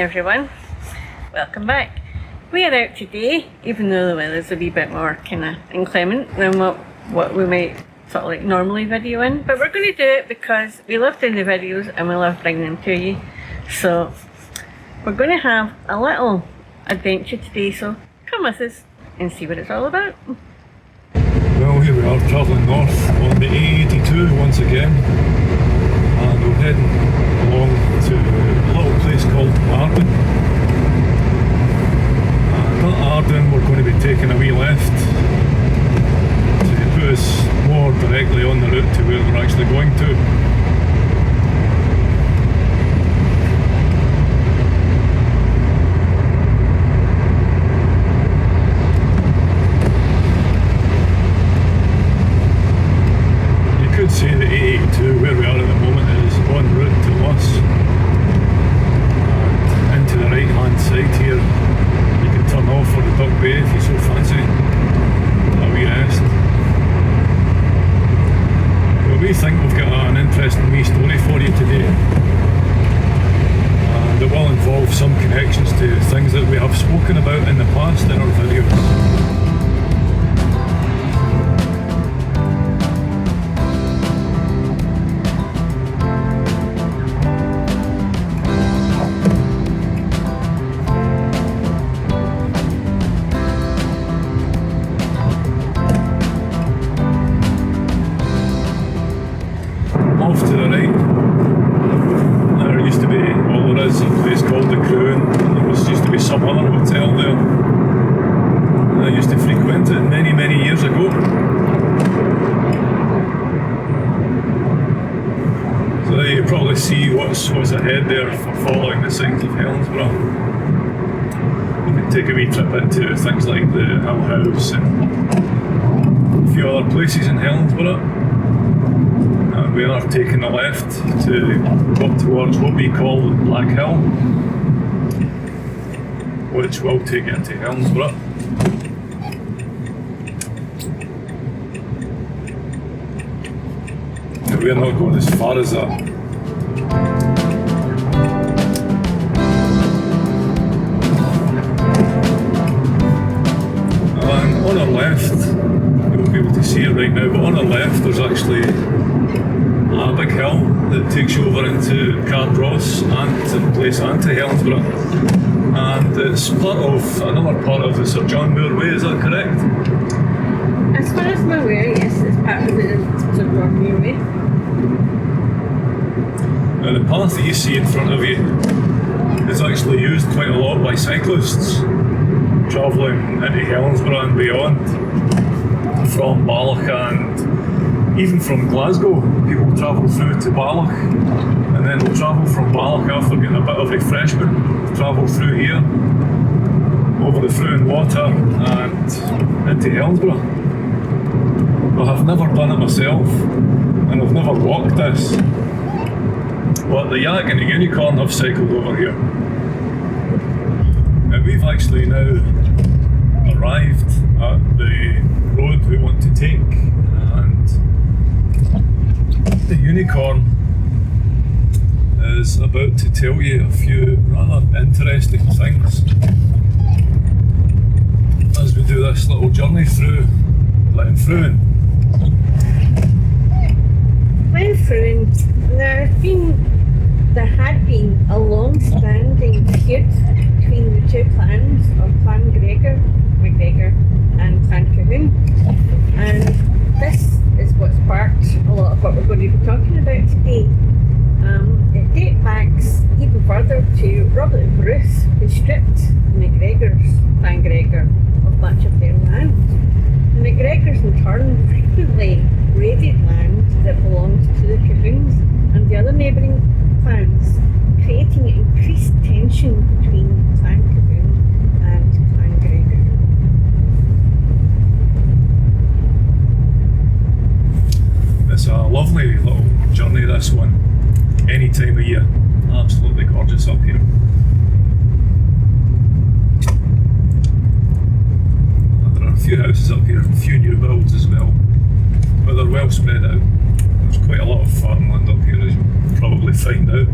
everyone, welcome back. We are out today, even though the weather's a wee bit more kind of inclement than what we might sort of like normally video in, but we're going to do it because we love doing the videos and we love bringing them to you. So we're going to have a little adventure today, so come with us and see what it's all about. Well, here we are travelling north on the A82 once again, and we're heading along to a little place called Arden. And at Arden we're going to be taking a wee left to put us more directly on the route to where we're actually going to. Say the A82 where we are at the moment is en route to Lochs, and into the right hand side here you can turn off for the Duck Bay if you so fancy a wee rest. Well, we think we've got an interesting wee story for you today, and it will involve some connections to things that we have spoken about in the past in our videos. Off to the right, there used to be, well, there is a place called the Fruin, and there used to be some other hotel there. I used to frequent it many years ago. So there you probably see what's ahead there for following the signs of Helensburgh. You can take a wee trip into things like the Hill House and a few other places in Helensburgh. And we are taking a left to go up towards what we call Black Hill, which will take you into Helensburgh. But we're not going as far as that. And on our left, you won't be able to see it right now, but on our left there's actually a big hill that takes you over into Cardross and to the place and to Helensburgh, and it's part of another part of the Sir John Moore Way, is that correct? As far as I'm aware, yes, it's part of the Sir John Moore Way. Now the path that you see in front of you is actually used quite a lot by cyclists travelling into Helensburgh and beyond, from Balloch and even from Glasgow. People travel through to Balloch, and then they'll travel from Balloch after getting a bit of refreshment, travel through here, over the Fruin water and into Helensburgh. Well, I've never done it myself, and I've never walked this, but the Yak and the Unicorn have cycled over here. And we've actually now arrived at the road we want to take, and the Unicorn is about to tell you a few rather interesting things as we do this little journey through Glen Fruin. Glen Fruin, there had been a long-standing feud between the two clans of Clan Gregor, MacGregor, and Clan Colquhoun, and this is what sparked a lot of what we're going to be talking about today. It dates back even further to Robert and Bruce, who stripped the MacGregors, Clan Gregor, of much of their land. The MacGregors in turn frequently raided land that belonged to the Colquhouns and the other neighbouring clans, creating increased tension between Clan Colquhoun and Clan Gregor. It's a lovely little journey, this one, any time of year. Absolutely gorgeous up here. There are a few houses up here, a few new builds as well, but they're well spread out. There's quite a lot of farmland up here, as you'll probably find out.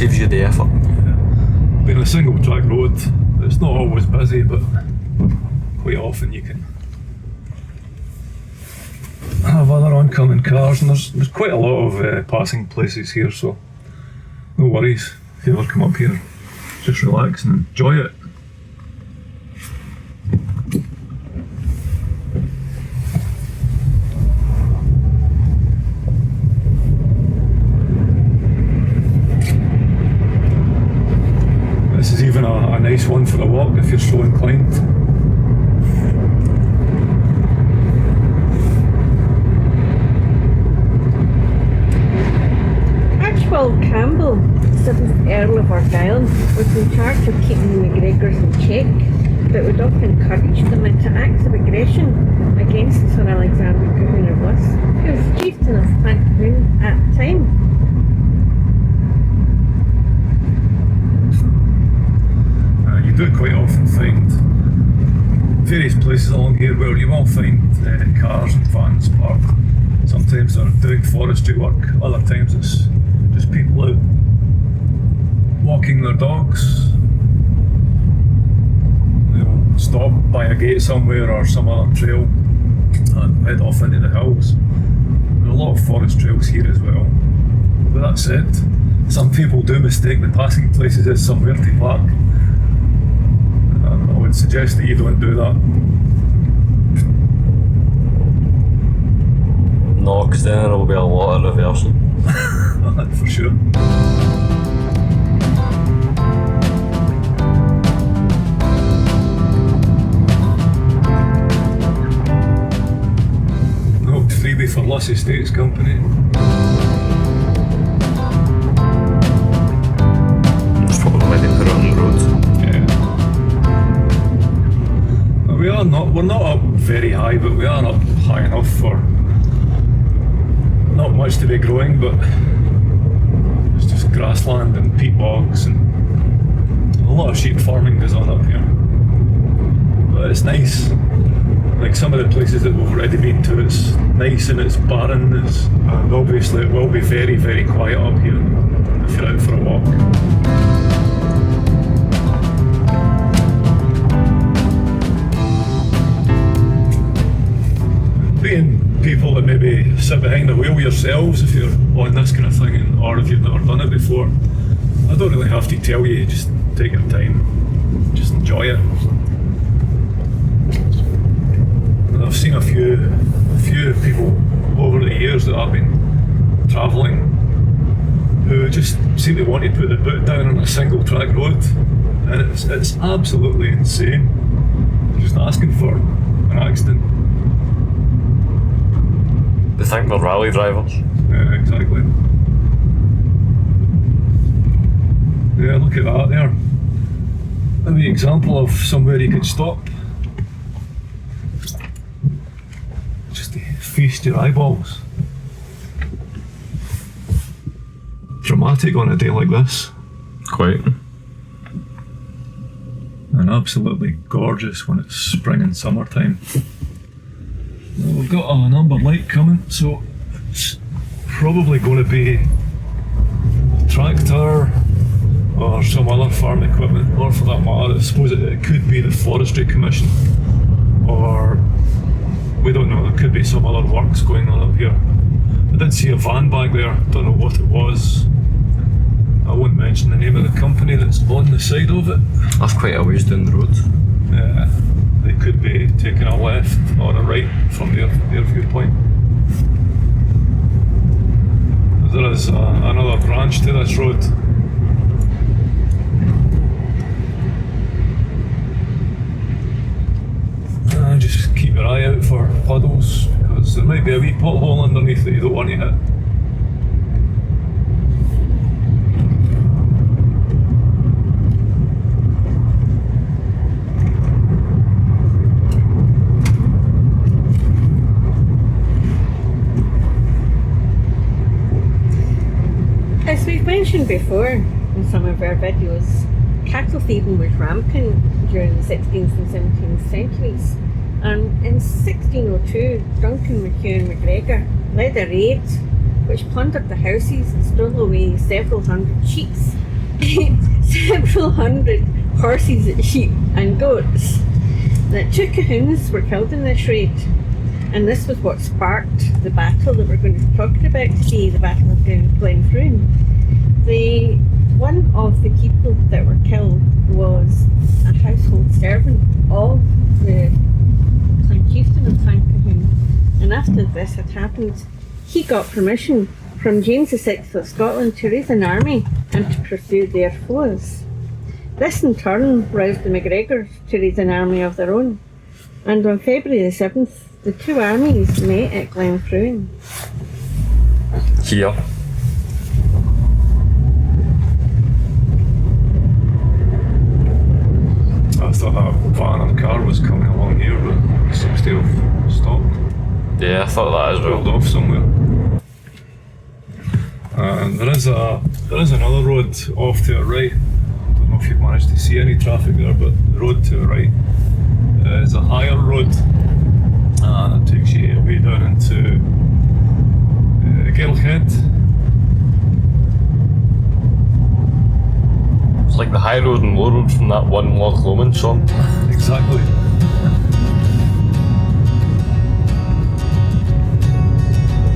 saves you the effort. Being a single track road, it's not always busy, but quite often you can have other oncoming cars, and there's quite a lot of passing places here, so no worries if you ever come up here. Just relax and enjoy it. This is even a nice one for a walk if you're so inclined. Archibald Campbell, 7th Earl of Argyll, was in charge of keeping the MacGregors in check, but would often encourage them into acts of aggression against Sir Alexander Colquhoun of Luss, who was chieftain of Clan Colquhoun at the time. You do quite often find various places along here where you will find cars and vans parked. Sometimes they're doing forestry work, other times it's just people out walking their dogs. They'll stop by a gate somewhere or some other trail and head off into the hills. There are a lot of forest trails here as well. With that said, some people do mistake the passing places as somewhere to park. I would suggest that you don't do that. No, because then there will be a lot of reversing. For sure. No freebie for Luss Estates Company. It's probably why they put it on the road. We're not up very high, but we are up high enough for not much to be growing, but it's just grassland and peat bogs, and a lot of sheep farming goes on up here. But it's nice. Like some of the places that we've already been to, it's nice and it's barren, and obviously it will be very, very quiet up here if you're out for a walk. Being people that maybe sit behind the wheel yourselves if you're on this kind of thing, or if you've never done it before, I don't really have to tell you, just take your time, just enjoy it. And I've seen a few people over the years that I've been travelling who just seem to want to put the boot down on a single track road, and it's absolutely insane. They're just asking for an accident. They think they're rally drivers. Yeah, exactly. Yeah, look at that there. That'd be an example of somewhere you could stop. Just to feast your eyeballs. Dramatic on a day like this. Quite. And absolutely gorgeous when it's spring and summertime. Well, we've got an amber light coming, so it's probably going to be a tractor or some other farm equipment, or for that matter, I suppose it could be the Forestry Commission, or we don't know, there could be some other works going on up here. I did see a van back there, don't know what it was. I won't mention the name of the company that's on the side of it. That's quite a ways down the road. Yeah. They could be taking a left or a right from their viewpoint. There is another branch to this road. Just keep your eye out for puddles, because there might be a wee pothole underneath that you don't want to hit. As we've mentioned before in some of our videos, cattle thieving was rampant during the 16th and 17th centuries, and in 1602 Duncan MacGregor led a raid which plundered the houses and stole away several hundred sheep several hundred horses, sheep and goats. That 2 Colquhouns were killed in this raid, and this was what sparked the battle that we're going to be talking about today, the Battle of Glen Fruin. One of the people that were killed was a household servant of the Clan Chieftain of Clan Colquhoun, and after this had happened, he got permission from James VI of Scotland to raise an army and to pursue their foes. This in turn roused the MacGregors to raise an army of their own, and on February the 7th, the two armies met at Glen Fruin. Here. I thought that van or car was coming along here, but it seems to have stopped. Yeah, I thought that as Rolled well. off somewhere. And there is another road off to the right. I don't know if you've managed to see any traffic there, but the road to the right is a higher road, and it takes you way down into Gilhead. It's like the high road and low road from that one Loch Lomond song. Exactly.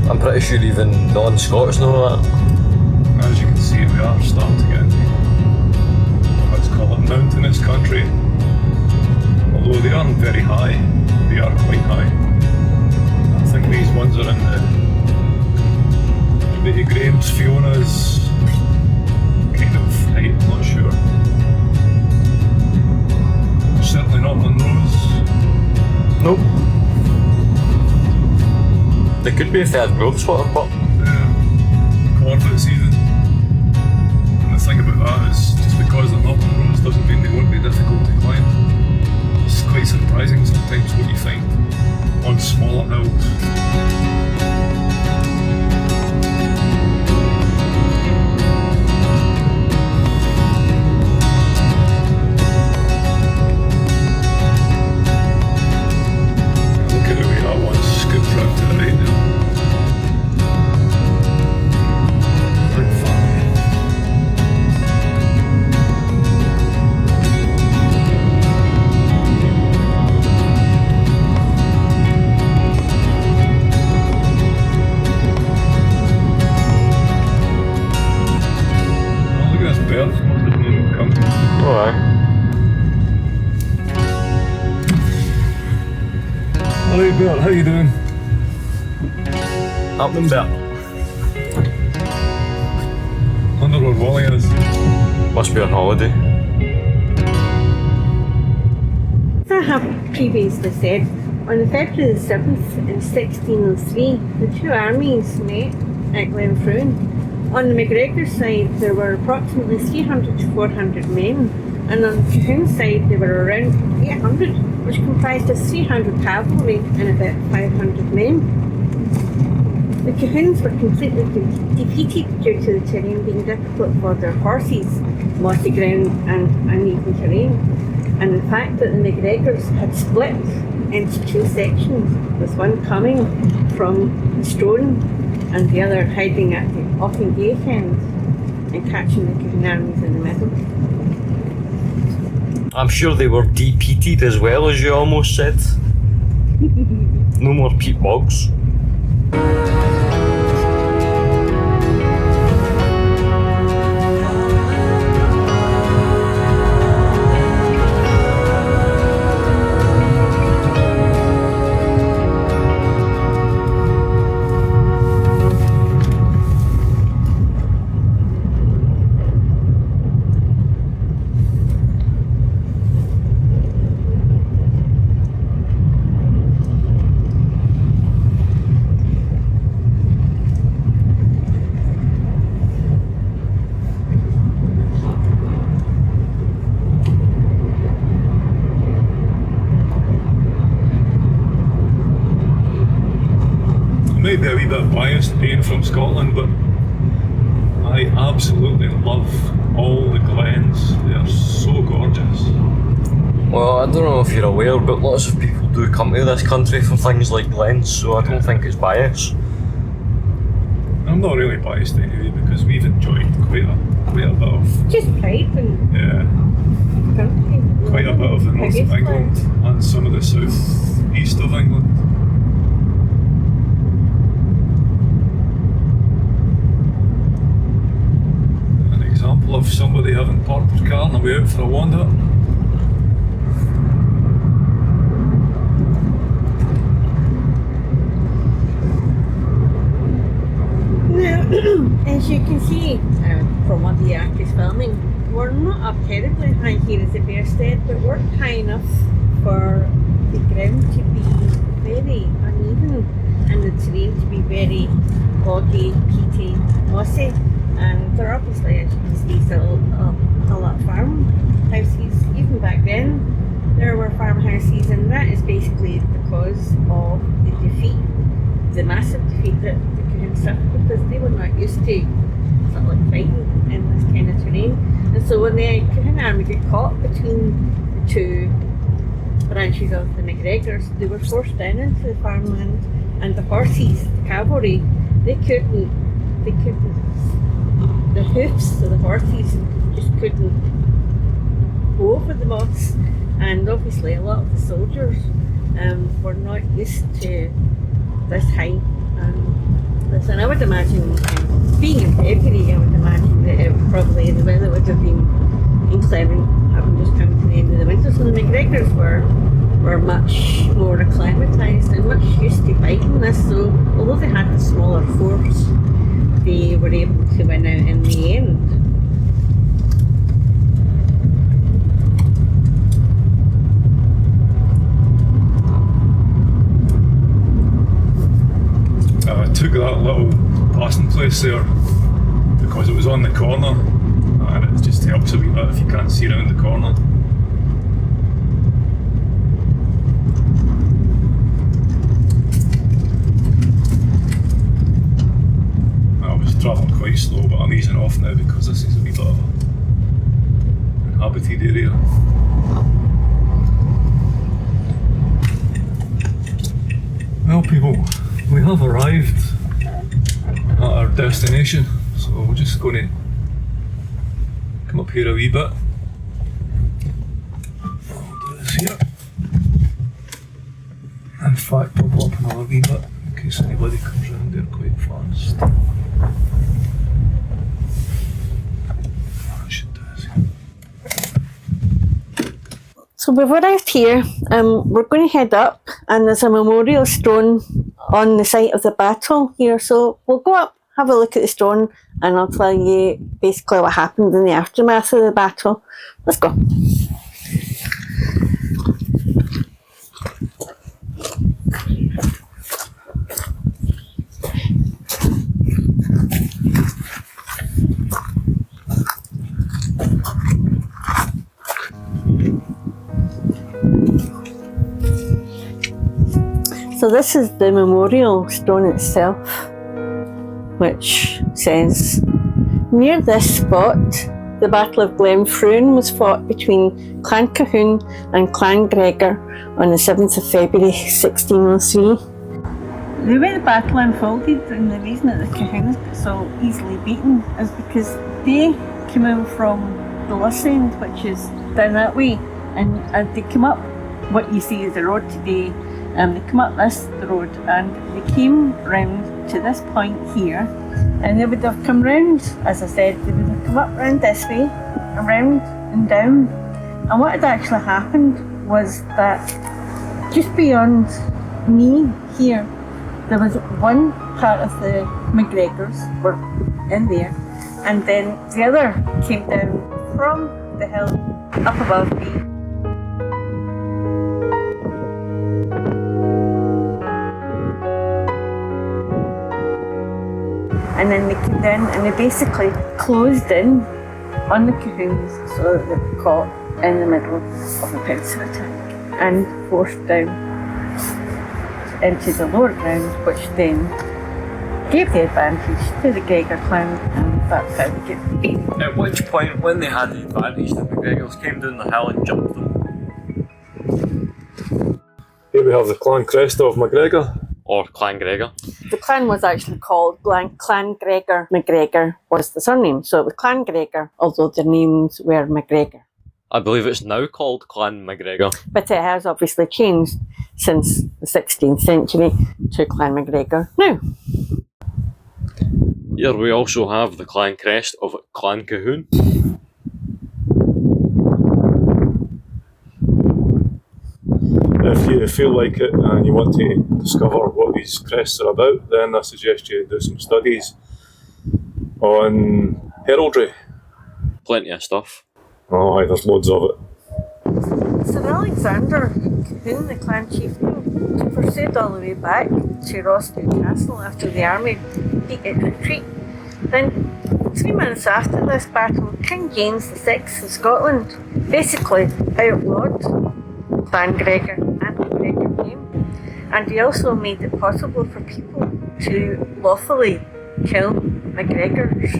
I'm pretty sure even non-Scots know that. As you can see, we are starting to get into, let's call it, mountainous country. Although they aren't very high, they are quite high. I think these ones are in the Graham's Fiona's kind of height, I'm not sure. Certainly not Monroe's. Nope. There could be a third growth swatter, but Corvette season. And the thing about that is, just because they're not Monroe's doesn't mean they won't be difficult to climb. It's quite surprising sometimes what you find on smaller hills. Look at the way that one's scooped round to the right there. Big family. Oh, look at this bird. Must have been come. alright. Alright, Bert, how you doing? Happening better. Wonder where Wally is. Must be on holiday. As I have previously said, on February the 7th in 1603, the two armies met at Glen Fruin. On the MacGregor side, there were approximately 300 to 400 men, and on the Colquhoun side, there were around 800, which comprised of 300 cavalry and about 500 men. The Colquhouns were completely defeated due to the terrain being difficult for their horses, mossy ground and uneven terrain, and the fact that the MacGregors had split into two sections, with one coming from the Stone and the other hiding at the Offingate end and catching the Colquhoun armies in the middle. I'm sure they were de-peated as well, as you almost said. No more peat bogs. Maybe a wee bit biased being from Scotland, but I absolutely love all the glens. They are so gorgeous. Well, I don't know if you're aware, but lots of people do come to this country for things like glens, so I don't think it's bias. I'm I'm not really biased anyway because we've enjoyed quite a bit of Just pride and country. quite a bit of the north of England and some of the south east of England. An example of somebody having parked their car on the way out for a wander. As you can see from what the act is filming, we're not up terribly high here as a bearstead, but we're high enough for the ground to be very uneven and the terrain to be very boggy, peaty, mossy. And there are obviously, as you can see, still a lot of farmhouses. Even back then, there were farmhouses, and that is basically the cause of the defeat, the massive defeat that the Colquhouns suffered, because they were not used to sort of like fighting in this kind of terrain. And so when the Colquhoun army got caught between the two branches of the MacGregors, they were forced down into the farmland, and the horses, the cavalry, they couldn't, the hoofs of the horses just couldn't go over the moss, and obviously a lot of the soldiers were not used to this height and this, and I would imagine, being in February, I would imagine that probably the weather would have been inclement, having just come to the end of the winter. So the MacGregors were much more acclimatised and much used to fighting this. So although they had the smaller force, they were able to win out in the end. I took that little passing place there because it was on the corner, and it just helps a wee bit if you can't see around the corner. I was travelling quite slow, but I'm easing off now because this is a wee bit of an inhabited area. Well, people, we have arrived at our destination, so we're just going to come up here a wee bit. I'll do this here. In fact, I'll go up another wee bit in case anybody comes round there quite fast. I should do this here. So we've arrived here, we're going to head up, and there's a memorial stone on the site of the battle here, so we'll go up, have a look at the stone, and I'll tell you basically what happened in the aftermath of the battle. Let's go. So this is the memorial stone itself, which says, near this spot, the Battle of Glen Fruin was fought between Clan Colquhoun and Clan Gregor on the 7th of February 1603. The way the battle unfolded, and the reason that the Colquhouns got so easily beaten, is because they came in from the lochs end, which is down that way, and as they came up what you see is the road today, they come up this road and they came round to this point here, and they would have come round, as I said, they would have come up round this way, around and down, and what had actually happened was that just beyond me here, there was one part of the MacGregors were in there, and then the other came down from the hill up above me. And then they came down and they basically closed in on the Colquhouns so that they were caught in the middle of a pensive attack and forced down into the lower ground, which then gave the advantage to the Gregor clan, and that's how they get beaten. At which point, when they had the advantage, the MacGregors came down the hill and jumped them. Here we have the clan crest of MacGregor or Clan Gregor? The clan was actually called Clan Gregor. MacGregor was the surname, so it was Clan Gregor, although their names were MacGregor. I believe it's now called Clan MacGregor. But it has obviously changed since the 16th century to Clan MacGregor now. Here we also have the clan crest of Clan Colquhoun. If you feel like it and you want to discover what these crests are about, then I suggest you do some studies on heraldry. Plenty of stuff. Oh, aye, there's loads of it. Sir Alexander Colquhoun, the clan chieftain, pursued all the way back to Roscoe Castle after the army beat its retreat. Then, 3 months after this battle, King James VI of Scotland basically outlawed Clan Gregor and the Gregor name, and he also made it possible for people to lawfully kill MacGregors,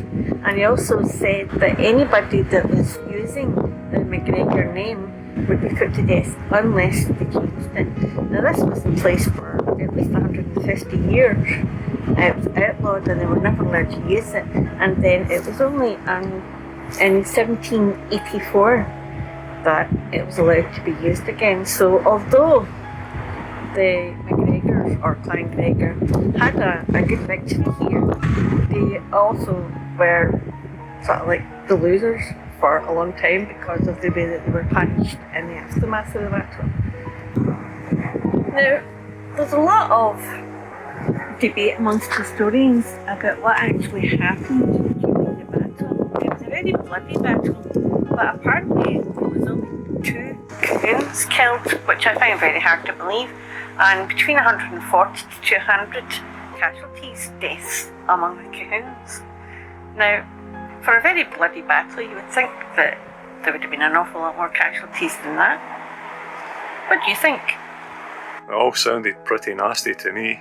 and he also said that anybody that was using the MacGregor name would be put to death unless they changed it. Now this was in place for at least 150 years. It was outlawed and they were never allowed to use it, and then it was only in 1784 that it was allowed to be used again. So although the MacGregors or Clan Gregor had a good victory here, they also were sort of like the losers for a long time because of the way that they were punished in the aftermath of the battle. Now, there's a lot of debate amongst historians about what actually happened during the battle. It was a very bloody battle, but apparently there was only 2 Colquhouns killed, which I find very hard to believe, and between 140 to 200 casualties, deaths among the Colquhouns. Now, for a very bloody battle, you would think that there would have been an awful lot more casualties than that. What do you think? It all sounded pretty nasty to me.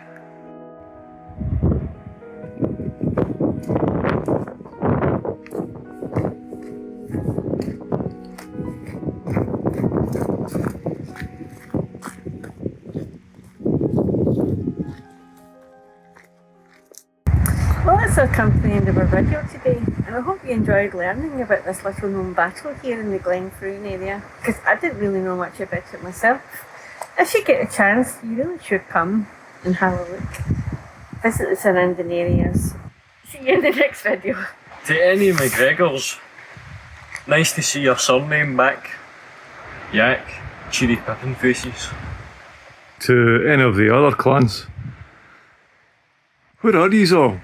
Well, that's our come to the end of our video today, and I hope you enjoyed learning about this little known battle here in the Glen Fruin area, because I didn't really know much about it myself. If you get a chance, you really should come and have a look. Visit the surrounding areas. See you in the next video. To any MacGregors, nice to see your surname back. Yak, cheery pippin faces. To any of the other clans, where are these all?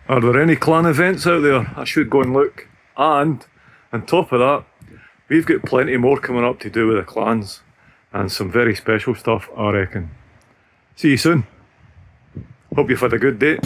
Are there any clan events out there? I should go and look. And on top of that, we've got plenty more coming up to do with the clans, and some very special stuff, I reckon. See you soon. Hope you've had a good day.